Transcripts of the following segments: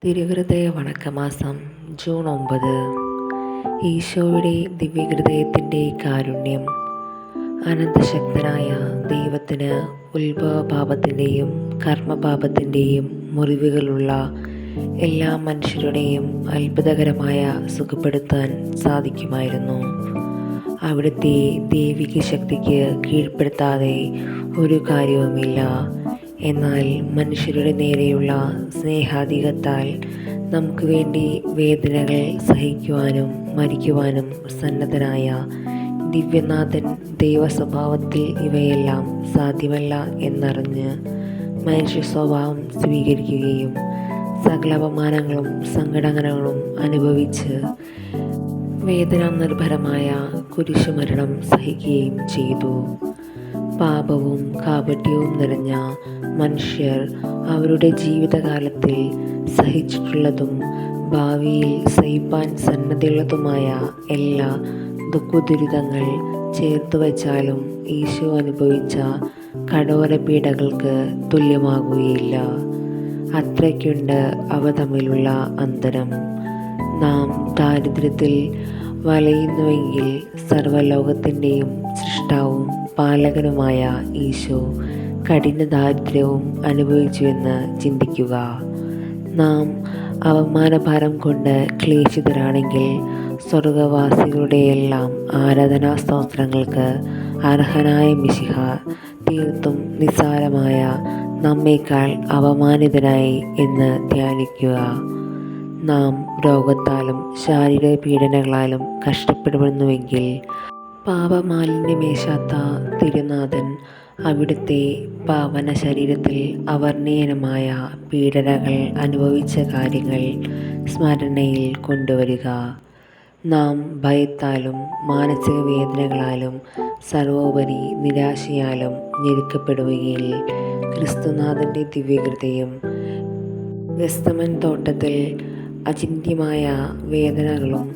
തിരുഹൃദയ വണക്കമാസം June 9. ഈശോയുടെ ദിവ്യഹൃദയത്തിൻ്റെ കാരുണ്യം. അനന്തശക്തനായ ദൈവത്തിന് ഉത്ഭവപാപത്തിൻ്റെയും കർമ്മപാപത്തിൻ്റെയും മുറിവുകളുള്ള എല്ലാ മനുഷ്യരുടെയും അത്ഭുതകരമായ സുഖപ്പെടുത്താൻ സാധിക്കുമായിരുന്നു. അവിടുത്തെ ദൈവിക ശക്തിക്ക് കീഴ്പ്പെടുത്താതെ ഒരു കാര്യവുമില്ല. എന്നാൽ മനുഷ്യരുടെ നേരെയുള്ള സ്നേഹാധികത്താൽ നമുക്ക് വേണ്ടി വേദനകൾ സഹിക്കുവാനും മരിക്കുവാനും സന്നദ്ധനായ ദിവ്യനാഥൻ ദൈവസ്വഭാവത്തിൽ ഇവയെല്ലാം സാധ്യമല്ല എന്നറിഞ്ഞ് മനുഷ്യ സ്വഭാവം സ്വീകരിക്കുകയും സകല അപമാനങ്ങളും സങ്കടങ്ങളും അനുഭവിച്ച് വേദന നിർഭരമായ കുരിശുമരണം സഹിക്കുകയും ചെയ്തു. പാപവും കാപട്യവും നിറഞ്ഞ മനുഷ്യർ അവരുടെ ജീവിതകാലത്തിൽ സഹിച്ചിട്ടുള്ളതും ഭാവിയിൽ സഹിപ്പാൻ സന്നദ്ധയുള്ളതുമായ എല്ലാ ദുഃഖദുരിതങ്ങൾ ചേർത്ത് വച്ചാലും ഈശോ അനുഭവിച്ച കഠോര പീഡകൾക്ക് തുല്യമാകുകയില്ല. അത്രയ്ക്കുണ്ട് അവ തമ്മിലുള്ള അന്തരം. നാം ദാരിദ്ര്യത്തിൽ വലയുന്നുവെങ്കിൽ സർവ്വലോകത്തിൻ്റെയും സൃഷ്ടാവും പാലകനുമായ ഈശോ കഠിന ദാരിദ്ര്യവും അനുഭവിച്ചുവെന്ന് ചിന്തിക്കുക. നാം അവമാനഭാരം കൊണ്ട് ക്ലേശിതരാണെങ്കിൽ സ്വർഗവാസികളുടെയെല്ലാം ആരാധനാ സ്തോത്രങ്ങൾക്ക് അർഹനായ മിശിഹ തീർത്തും നിസ്സാരമായ നമ്മേക്കാൾ അപമാനിതനായി എന്ന് ധ്യാനിക്കുക. നാം രോഗത്താലും ശാരീരിക പീഡനങ്ങളാലും കഷ്ടപ്പെടുന്നുവെങ്കിൽ പാപമാലിന്യമേശാത്ത തിരുനാഥൻ അവിടുത്തെ പാവന ശരീരത്തിൽ അവർണ്ണീയമായ പീഡനങ്ങൾ അനുഭവിച്ച കാര്യങ്ങൾ സ്മരണയിൽ കൊണ്ടുവരിക. നാം ഭയത്താലും മാനസിക വേദനകളാലും സർവോപരി നിരാശയാലും ഞെരുക്കപ്പെടുകയിൽ ക്രിസ്തുനാഥൻ്റെ ദിവ്യഹൃദയം ഗെത്സമൻ തോട്ടത്തിൽ അചിന്ത്യമായ വേദനകളും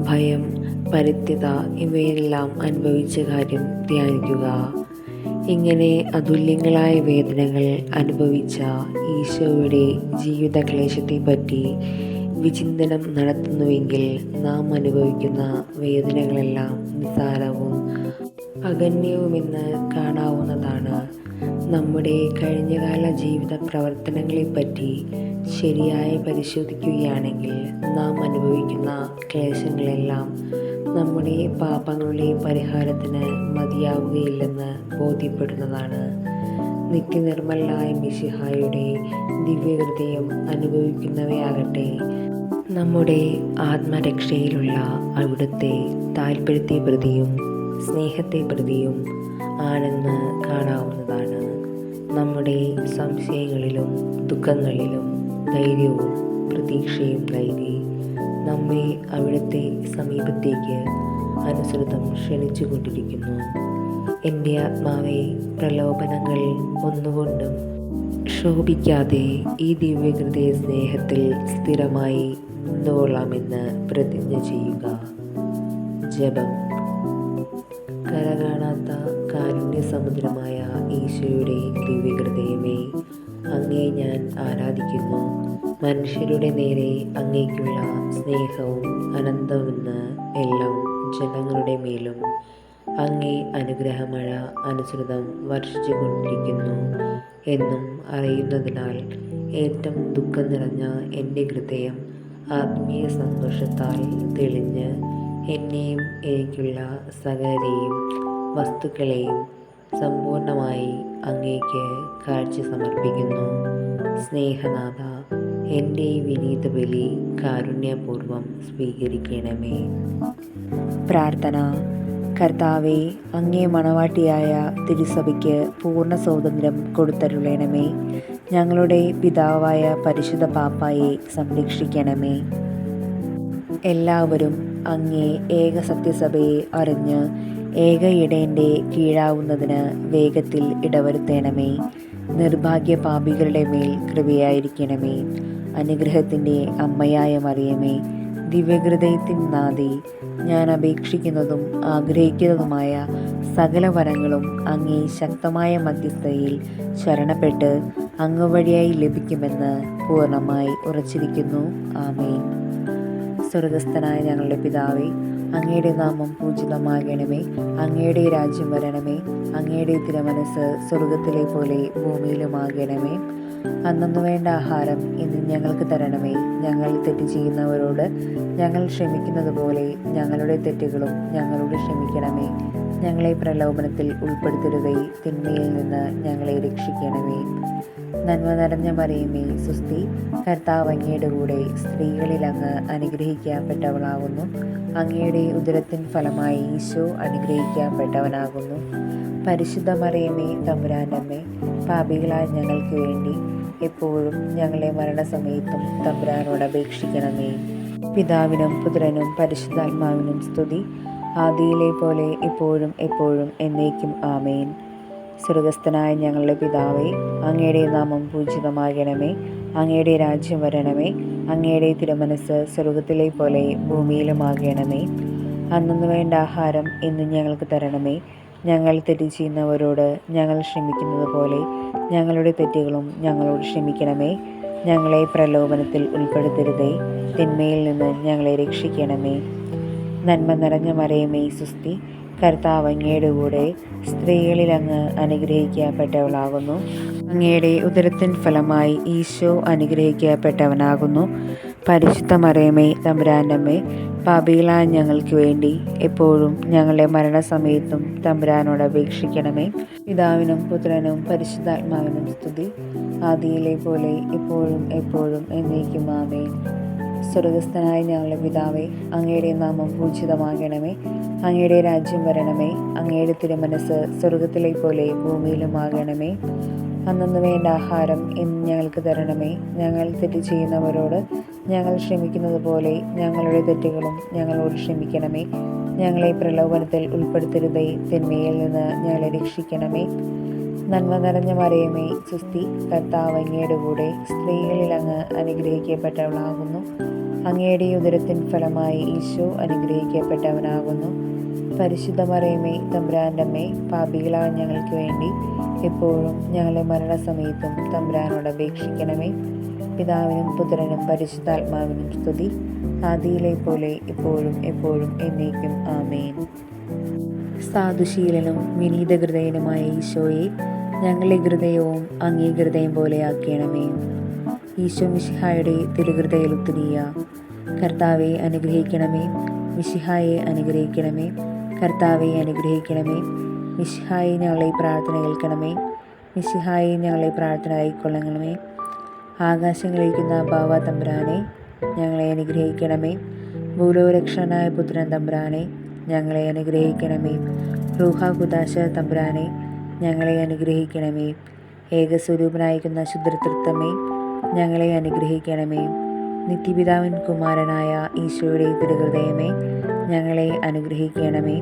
ഭയം, പരിത്യത ഇവയെല്ലാം അനുഭവിച്ച കാര്യം ധ്യാനിക്കുക. ഇങ്ങനെ അതുല്യങ്ങളായ വേദനകൾ അനുഭവിച്ച ഈശോയുടെ ജീവിത ക്ലേശത്തെപ്പറ്റി വിചിന്തനം നടത്തുന്നുവെങ്കിൽ നാം അനുഭവിക്കുന്ന വേദനകളെല്ലാം നിസ്സാരവും അഗണ്യവുമെന്ന് കാണാവുന്നതാണ്. നമ്മുടെ കഴിഞ്ഞകാല ജീവിത പ്രവർത്തനങ്ങളെപ്പറ്റി ശരിയായി പരിശോധിക്കുകയാണെങ്കിൽ നാം അനുഭവിക്കുന്ന ക്ലേശങ്ങളെല്ലാം നമ്മുടെ പാപങ്ങളുടെ പരിഹാരത്തിന് മതിയാവുകയില്ലെന്ന് ബോധ്യപ്പെടുന്നതാണ്. നിത്യനിർമ്മലനായ മിശിഹായുടെ ദിവ്യഹൃദയം അനുഭവിക്കുന്നവയാകട്ടെ നമ്മുടെ ആത്മരക്ഷയിലുള്ള അവിടുത്തെ താൽപ്പര്യത്തെ പ്രതിയും സ്നേഹത്തെ പ്രതിയും ആണെന്ന് കാണാവുന്നതാണ്. നമ്മുടെ സംശയങ്ങളിലും ദുഃഖങ്ങളിലും ധൈര്യവും പ്രതീക്ഷയും നൽകി നമ്മെ അവിടുത്തെ സമീപത്തേക്ക് അനുസൃതം ക്ഷണിച്ചുകൊണ്ടിരിക്കുന്നു. എൻ്റെ ആത്മാവെ, പ്രലോഭനങ്ങൾ ഒന്നുകൊണ്ടും ശോഭിക്കാതെ ഈ ദിവ്യഹൃദയ സ്നേഹത്തിൽ സ്ഥിരമായി നിന്നുകൊള്ളാമെന്ന് പ്രതിജ്ഞ ചെയ്യുക. ജപം. കരകാണാത്ത കാരുണ്യസമുദ്രമായ ഈശോയുടെ ദിവ്യഹൃദയമേ, അങ്ങേ ഞാൻ ആരാധിക്കുന്നു. മനുഷ്യരുടെ നേരെ അങ്ങേക്കുള്ള സ്നേഹവും അനന്തമെന്ന് എല്ലാം ജനങ്ങളുടെ മേലും അങ്ങേ അനുഗ്രഹമഴ അനുസൃതം വർഷിച്ചു കൊണ്ടിരിക്കുന്നു എന്നും അറിയുന്നതിനാൽ ഏറ്റവും ദുഃഖം നിറഞ്ഞ എൻ്റെ ഹൃദയം ആത്മീയ സന്തോഷത്താൽ തെളിഞ്ഞ് എന്നെയും എനിക്കുള്ള സകലരെയും വസ്തുക്കളെയും സമ്പൂർണമായി അങ്ങേക്ക് കാഴ്ച സമർപ്പിക്കുന്നു. സ്നേഹനാഥ, എൻ്റെ വിനീത ബലി കാരുണ്യപൂർവ്വം സ്വീകരിക്കണമേ. പ്രാർത്ഥന. കർത്താവേ, അങ്ങേ മണവാട്ടിയായ തിരുസഭയ്ക്ക് പൂർണ്ണ സ്വാതന്ത്ര്യം കൊടുത്തരുളണമേ. ഞങ്ങളുടെ പിതാവായ പരിശുദ്ധ പാപ്പായെ സംരക്ഷിക്കണമേ. എല്ലാവരും അങ്ങേ ഏക സത്യസഭയെ അറിഞ്ഞ് ഏക ഇടയൻ്റെ കീഴാവുന്നതിന് വേഗത്തിൽ ഇടവരുത്തണമേ. നിർഭാഗ്യ പാപികളുടെ മേൽ കൃപയായിരിക്കണമേ. അനുഗ്രഹത്തിൻ്റെ അമ്മയായ മറിയമേ, ദിവ്യഹൃദയത്തിൻ നാഥേ, ഞാൻ അപേക്ഷിക്കുന്നതും ആഗ്രഹിക്കുന്നതുമായ സകല വരങ്ങളും അങ്ങേ ശക്തമായ മധ്യസ്ഥയിൽ ശരണപ്പെട്ട് അങ്ങ് വഴിയായി ലഭിക്കുമെന്ന് പൂർണ്ണമായി ഉറച്ചിരിക്കുന്നു. ആമേൻ. സ്വർഗസ്ഥനായ ഞങ്ങളുടെ പിതാവേ, അങ്ങയുടെ നാമം പൂജിതമാകണമേ. അങ്ങയുടെ രാജ്യം വരണമേ. അങ്ങയുടെ തിരുമനസ്സ് സ്വർഗത്തിലെ പോലെ ഭൂമിയിലുമാകണമേ. അന്നു വേണ്ട ആഹാരം ഇന്ന് ഞങ്ങൾക്ക് തരണമേ. ഞങ്ങൾ തെറ്റ് ചെയ്യുന്നവരോട് ഞങ്ങൾ ക്ഷമിക്കുന്നത് പോലെ ഞങ്ങളുടെ തെറ്റുകളും ഞങ്ങളോട് ക്ഷമിക്കണമേ. ഞങ്ങളെ പ്രലോഭനത്തിൽ ഉൾപ്പെടുത്തരുതേ, തിന്മയിൽ നിന്ന് ഞങ്ങളെ രക്ഷിക്കണമേ. നന്മ നിറഞ്ഞ മറിയമേ, സുസ്തി, കർത്താവ് അങ്ങയുടെ കൂടെ സ്ത്രീകളിൽ അങ്ങ് അനുഗ്രഹിക്കപ്പെട്ടവളാകുന്നു. അങ്ങയുടെ ഉദരത്തിൻ ഫലമായി ഈശോ അനുഗ്രഹിക്കപ്പെട്ടവനാകുന്നു. പരിശുദ്ധ മറിയമേ, തമ്പുരാൻ്റെ അമ്മേ, പാപികളായ ഞങ്ങൾക്ക് വേണ്ടി എപ്പോഴും ഞങ്ങളുടെ മരണസമയത്തും തമ്പുരാനോട് അപേക്ഷിക്കണമേ. പിതാവിനും പുത്രനും പരിശുദ്ധാത്മാവിനും സ്തുതി, ആദിയിലെ പോലെ ഇപ്പോഴും എപ്പോഴും എന്നേക്കും. ആമേൻ. സ്വർഗസ്ഥനായ ഞങ്ങളുടെ പിതാവേ, അങ്ങയുടെ നാമം പൂജിതമാകണമേ. അങ്ങയുടെ രാജ്യം വരണമേ. അങ്ങയുടെ തിരുമനസ്സ് സ്വർഗത്തിലെ പോലെ ഭൂമിയിലുമാകണമേ. അന്നു വേണ്ട ആഹാരം ഇന്ന് ഞങ്ങൾക്ക് തരണമേ. ഞങ്ങൾ തെറ്റ് ചെയ്യുന്നവരോട് ഞങ്ങൾ ക്ഷമിക്കുന്നത് പോലെ ഞങ്ങളുടെ തെറ്റുകളും ഞങ്ങളോട് ക്ഷമിക്കണമേ. ഞങ്ങളെ പ്രലോഭനത്തിൽ ഉൾപ്പെടുത്തരുതേ, തിന്മയിൽ നിന്ന് ഞങ്ങളെ രക്ഷിക്കണമേ. നന്മ നിറഞ്ഞ മറിയമേ, സുസ്തി, കർത്താവ് അങ്ങയുടെ കൂടെ സ്ത്രീകളിൽ അങ്ങ് അനുഗ്രഹിക്കപ്പെട്ടവളാകുന്നു. അങ്ങയുടെ ഉദരത്തിൻ ഫലമായി ഈശോ അനുഗ്രഹിക്കപ്പെട്ടവനാകുന്നു. പരിശുദ്ധ മറിയമേ, തമ്പുരാൻ്റെ അമ്മേ, പാപികളായ ഞങ്ങൾക്ക് വേണ്ടി എപ്പോഴും ഞങ്ങളുടെ മരണസമയത്തും തമ്പുരാനോട് അപേക്ഷിക്കണമേ. പിതാവിനും പുത്രനും പരിശുദ്ധാത്മാവിനും സ്തുതി, ആദിയിലെ പോലെ ഇപ്പോഴും എപ്പോഴും എന്നേക്കും. ആമേൻ. സ്വർഗസ്ഥനായ ഞങ്ങളുടെ പിതാവേ, അങ്ങയുടെ നാമം പൂജിതമാകണമേ. അങ്ങയുടെ രാജ്യം വരണമേ. അങ്ങയുടെ തിരുമനസ്സ് സ്വർഗത്തിലെ പോലെ ഭൂമിയിലുമാകണമേ. അന്നു വേണ്ട ആഹാരം ഇന്ന് ഞങ്ങൾക്ക് തരണമേ. ഞങ്ങൾ തെറ്റ് ചെയ്യുന്നവരോട് ഞങ്ങൾ ക്ഷമിക്കുന്നത് പോലെ ഞങ്ങളുടെ തെറ്റുകളും ഞങ്ങളോട് ക്ഷമിക്കണമേ. ഞങ്ങളെ പ്രലോഭനത്തിൽ ഉൾപ്പെടുത്തരുതേ, തിന്മയിൽ നിന്ന് ഞങ്ങളെ രക്ഷിക്കണമേ. നന്മ നിറഞ്ഞ മറിയമേ, സുസ്തി, കർത്താവ് അങ്ങയുടെ കൂടെ സ്ത്രീകളിൽ അങ്ങ് അനുഗ്രഹിക്കപ്പെട്ടവളാകുന്നു. അങ്ങയുടെ ഉദരത്തിൻ ഫലമായി ഈശോ അനുഗ്രഹിക്കപ്പെട്ടവനാകുന്നു. പരിശുദ്ധ മറിയമേ, തമ്പുരാൻ്റെ അമ്മേ, പാപികളായ ഞങ്ങൾക്ക് വേണ്ടി എപ്പോഴും ഞങ്ങളുടെ മരണസമയത്തും തമ്പുരാനോട് അപേക്ഷിക്കണമേ. പിതാവിനും പുത്രനും പരിശുദ്ധാത്മാവിനും സ്തുതി, ആദിയിലെ പോലെ ഇപ്പോഴും എപ്പോഴും എന്നേക്കും. ആമേൻ. സാധുശീലനും വിനീത ഹൃദയനുമായ ഈശോയെ, ഞങ്ങളുടെ ഹൃദയവും അങ്ങേ ഹൃദയം പോലെ ആക്കണമേ. ഈശോ മിശിഹായുടെ തിരുഹൃദയ ലുത്തുനിയ, കർത്താവെ അനുഗ്രഹിക്കണമേ. മിശിഹായെ അനുഗ്രഹിക്കണമേ. കർത്താവെ അനുഗ്രഹിക്കണമേ. മിശിഹായെ ഞങ്ങളെ പ്രാർത്ഥന കേൾക്കണമേ. മിശിഹായെ ഞങ്ങളെ പ്രാർത്ഥന കൈക്കൊള്ളണമേ. ആകാശങ്ങളിരിക്കുന്ന ബാവ തമ്പുരാനെ, ഞങ്ങളെ അനുഗ്രഹിക്കണമേ. ഭൂലോകരക്ഷകനായ പുത്രൻ തമ്പുരാനെ, ഞങ്ങളെ അനുഗ്രഹിക്കണമേ. റൂഹ കുദാശ തമ്പുരാനെ, ഞങ്ങളെ അനുഗ്രഹിക്കണമേ. ഏകസ്വരൂപനായിരിക്കുന്ന ശുദ്ധതൃത്വമേ, ഞങ്ങളെ അനുഗ്രഹിക്കണമേ. നിത്യപിതാവിൻ കുമാരനായ ഈശോയുടെ തിരുഹൃദയമേ, ഞങ്ങളെ അനുഗ്രഹിക്കണമേ.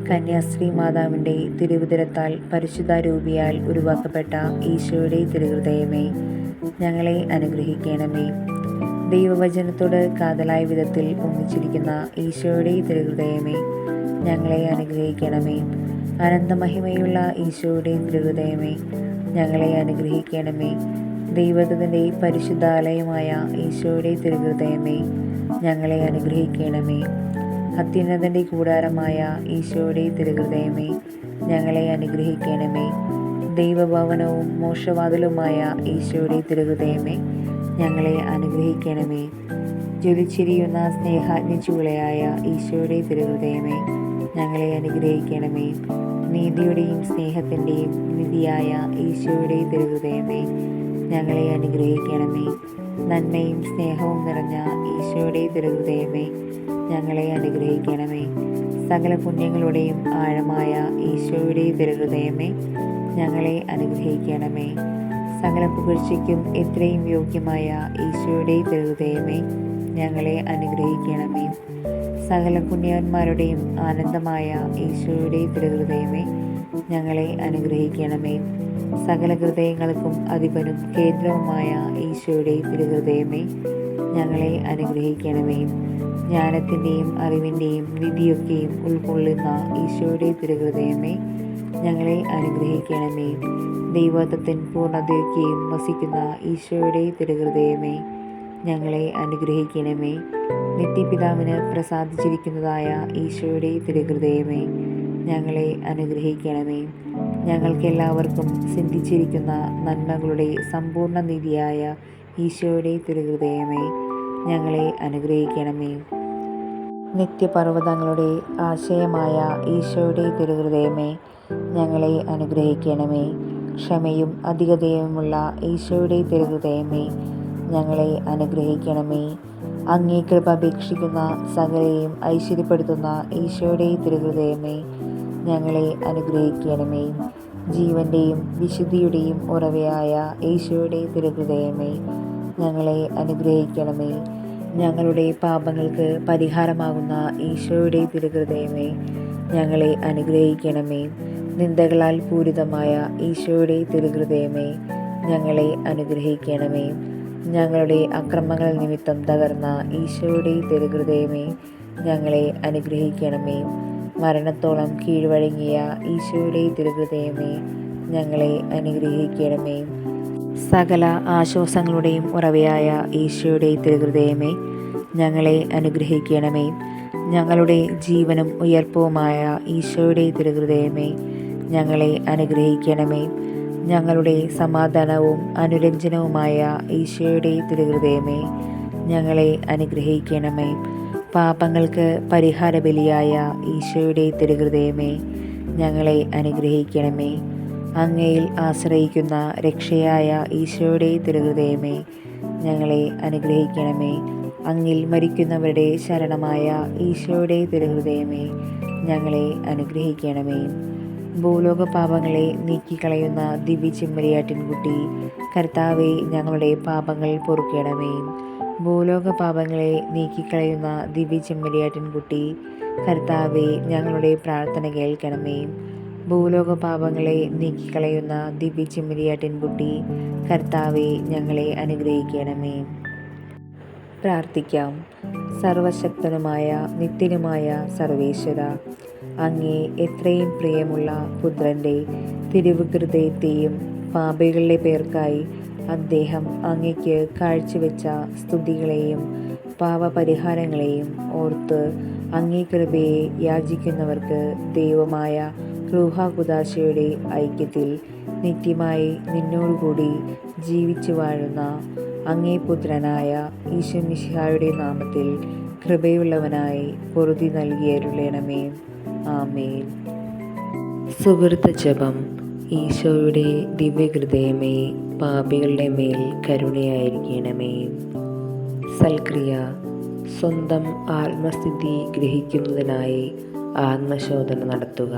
കന്യാസ്ത്രീ മാതാവിൻ്റെ തിരുവുദരത്താൽ പരിശുദ്ധാരൂപിയാൽ ഉരുവാക്കപ്പെട്ട ഈശോയുടെ തിരുഹൃദയമേ, ഞങ്ങളെ അനുഗ്രഹിക്കണമേ. ദൈവവചനത്തോട് കാതലായ വിധത്തിൽ ഒന്നിച്ചിരിക്കുന്ന ഈശോയുടെ തിരുഹൃദയമേ, ഞങ്ങളെ അനുഗ്രഹിക്കണമേ. അനന്തമഹിമയുള്ള ഈശോയുടെ തിരുഹൃദയമേ, ഞങ്ങളെ അനുഗ്രഹിക്കണമേ. ദൈവത്തിൻ്റെ പരിശുദ്ധാലയമായ ഈശോയുടെ തിരുഹൃദയമേ, ഞങ്ങളെ അനുഗ്രഹിക്കണമേ. അത്യുന്നതൻ്റെ കൂടാരമായ ഈശോയുടെ തിരുഹൃദയമേ, ഞങ്ങളെ അനുഗ്രഹിക്കണമേ. ദൈവഭവനവും മോക്ഷവാതിലുമായ ഈശോയുടെ തിരുഹൃദയമേ, ഞങ്ങളെ അനുഗ്രഹിക്കണമേ. ജ്വലിച്ചിരിയുന്ന സ്നേഹാഗ്നിചൂളയായ ഈശോയുടെ തിരുഹൃദയമേ, ഞങ്ങളെ അനുഗ്രഹിക്കണമേ. നീതിയുടെയും സ്നേഹത്തിൻ്റെയും നിധിയായ ഈശോയുടെ തിരുഹൃദയമേ, ഞങ്ങളെ അനുഗ്രഹിക്കണമേ. നന്മയും സ്നേഹവും നിറഞ്ഞ ഈശോയുടെ തിരുഹൃദയമേ, ഞങ്ങളെ അനുഗ്രഹിക്കണമേ. സകല പുണ്യങ്ങളുടെയും ആഴമായ ഈശോയുടെ തിരുഹൃദയമേ, ഞങ്ങളെ അനുഗ്രഹിക്കണമേ. സകല പുകഴ്ചയ്ക്കും എത്രയും യോഗ്യമായ ഈശോയുടെ തിരുഹൃദയമേ, ഞങ്ങളെ അനുഗ്രഹിക്കണമേ. സകല പുണ്യവാന്മാരുടെയും ആനന്ദമായ ഈശോയുടെ തിരുഹൃദയമേ, ഞങ്ങളെ അനുഗ്രഹിക്കണമേ. സകല ഹൃദയങ്ങൾക്കും അധിപനും കേന്ദ്രവുമായ ഈശോയുടെ തിരുഹൃദയമേ, ഞങ്ങളെ അനുഗ്രഹിക്കണമേ. ജ്ഞാനത്തിൻ്റെയും അറിവിൻ്റെയും വിധിയൊക്കെയും ഉൾക്കൊള്ളുന്ന ഈശോയുടെ തിരുഹൃദയമേ, ഞങ്ങളെ അനുഗ്രഹിക്കണമേ. ദൈവത്വത്തിൻ പൂർണ്ണതയൊക്കെയും വസിക്കുന്ന ഈശോയുടെ തിരുഹൃദയമേ, ഞങ്ങളെ അനുഗ്രഹിക്കണമേ. നിത്യപിതാവിന് പ്രസാദിച്ചിരിക്കുന്നതായ ഈശോയുടെ തിരുഹൃദയമേ, ഞങ്ങളെ അനുഗ്രഹിക്കണമേ. ഞങ്ങൾക്കെല്ലാവർക്കും സിദ്ധിച്ചിരിക്കുന്ന നന്മകളുടെ സമ്പൂർണ്ണ നിധിയായ ഈശോയുടെ തിരുഹൃദയമേ, ഞങ്ങളെ അനുഗ്രഹിക്കണമേ. നിത്യപർവ്വതങ്ങളുടെ ആശയമായ ഈശോയുടെ തിരുഹൃദയമേ, ഞങ്ങളെ അനുഗ്രഹിക്കണമേ. ക്ഷമയും അധികതയുമുള്ള ഈശോയുടെ തിരുഹൃദയമേ, ഞങ്ങളെ അനുഗ്രഹിക്കണമേ. അങ്ങേ കൃപ അപേക്ഷിക്കുന്ന സകലരെയും ഐശ്വര്യപ്പെടുത്തുന്ന ഈശോയുടെ തിരുഹൃദയമേ, ഞങ്ങളെ അനുഗ്രഹിക്കണമേ. ജീവന്റെയും വിശുദ്ധിയുടെയും ഉറവയായ ഈശോയുടെ തിരുഹൃദയമേ, ഞങ്ങളെ അനുഗ്രഹിക്കണമേ. ഞങ്ങളുടെ പാപങ്ങൾക്ക് പരിഹാരമാകുന്ന ഈശോയുടെ തിരുഹൃദയമേ, ഞങ്ങളെ അനുഗ്രഹിക്കണമേ. നിന്ദകളാൽ പൂരിതമായ ഈശോയുടെ തിരുഹൃദയമേ, ഞങ്ങളെ അനുഗ്രഹിക്കണമേ. ഞങ്ങളുടെ അക്രമങ്ങൾ നിമിത്തം തകർന്ന ഈശോയുടെ തിരുഹൃദയമേ, ഞങ്ങളെ അനുഗ്രഹിക്കണമേ. മരണത്തോളം കീഴ്വഴങ്ങിയ ഈശോയുടെ തിരുഹൃദയമേ, ഞങ്ങളെ അനുഗ്രഹിക്കണമേ. സകല ആശ്വാസങ്ങളുടെയും ഉറവയായ ഈശോയുടെ തിരുഹൃദയമേ, ഞങ്ങളെ അനുഗ്രഹിക്കണമേ. ഞങ്ങളുടെ ജീവനും ഉയർപ്പുമായ ഈശോയുടെ തിരുഹൃദയമേ, ഞങ്ങളെ അനുഗ്രഹിക്കണമേ. ഞങ്ങളുടെ സമാധാനവും അനുരഞ്ജനവുമായ ഈശോയുടെ തിരുഹൃദയമേ, ഞങ്ങളെ അനുഗ്രഹിക്കണമേ. പാപങ്ങൾക്ക് പരിഹാര ബലിയായ ഈശോയുടെ തിരുഹൃദയമേ, ഞങ്ങളെ അനുഗ്രഹിക്കണമേ. അങ്ങയിൽ ആശ്രയിക്കുന്ന രക്ഷയായ ഈശോയുടെ തിരുഹൃദയമേ, ഞങ്ങളെ അനുഗ്രഹിക്കണമേ. അങ്ങിൽ മരിക്കുന്നവരുടെ ശരണമായ ഈശോയുടെ തിരുഹൃദയമേ, ഞങ്ങളെ അനുഗ്രഹിക്കണമേ. ഭൂലോക പാപങ്ങളെ നീക്കിക്കളയുന്ന ദിവ്യ ചെമ്മരിയാട്ടിൻകുട്ടി, കർത്താവെ, ഞങ്ങളുടെ പാപങ്ങൾ പൊറുക്കണമേ. ഭൂലോക പാപങ്ങളെ നീക്കിക്കളയുന്ന ദിവ്യ ചെമ്മരിയാട്ടിൻകുട്ടി, കർത്താവെ, ഞങ്ങളുടെ പ്രാർത്ഥന കേൾക്കണമേ. ഭൂലോക പാപങ്ങളെ നീക്കിക്കളയുന്ന ദിവ്യ ചെമ്മരിയാട്ടിൻകുട്ടി, കർത്താവെ, ഞങ്ങളെ അനുഗ്രഹിക്കണമേ. പ്രാർത്ഥിക്കാം. സർവശക്തനുമായ നിത്യനുമായ സർവേശ്വര, അങ്ങേ എത്രയും പ്രിയമുള്ള പുത്രൻ്റെ തിരുഹൃദയത്തെയും പാപികളുടെ പേർക്കായി അദ്ദേഹം അങ്ങയ്ക്ക് കാഴ്ചവെച്ച സ്തുതികളെയും പാപപരിഹാരങ്ങളെയും ഓർത്ത് അങ്ങേ കൃപയെ യാചിക്കുന്നവർക്ക് ദൈവമായ റൂഹാകുദാശയുടെ ഐക്യത്തിൽ നിത്യമായി നിന്നോടുകൂടി ജീവിച്ചു വാഴുന്ന അങ്ങേ പുത്രനായ ഈശോ മിശിഹായുടെ നാമത്തിൽ കൃപയുള്ളവനായി പൊറുതി നൽകിയരുളണമേ. ആമേൻ. സുഹൃത്ത് ജപം. ഈശോയുടെ ദിവ്യഹൃദയമേ, പാപികളുടെ മേൽ കരുണയായിരിക്കണമേ. സൽക്രിയ. സ്വന്തം ആത്മസ്ഥിതി ഗ്രഹിക്കുന്നതിനായി ആത്മശോധന നടത്തുക.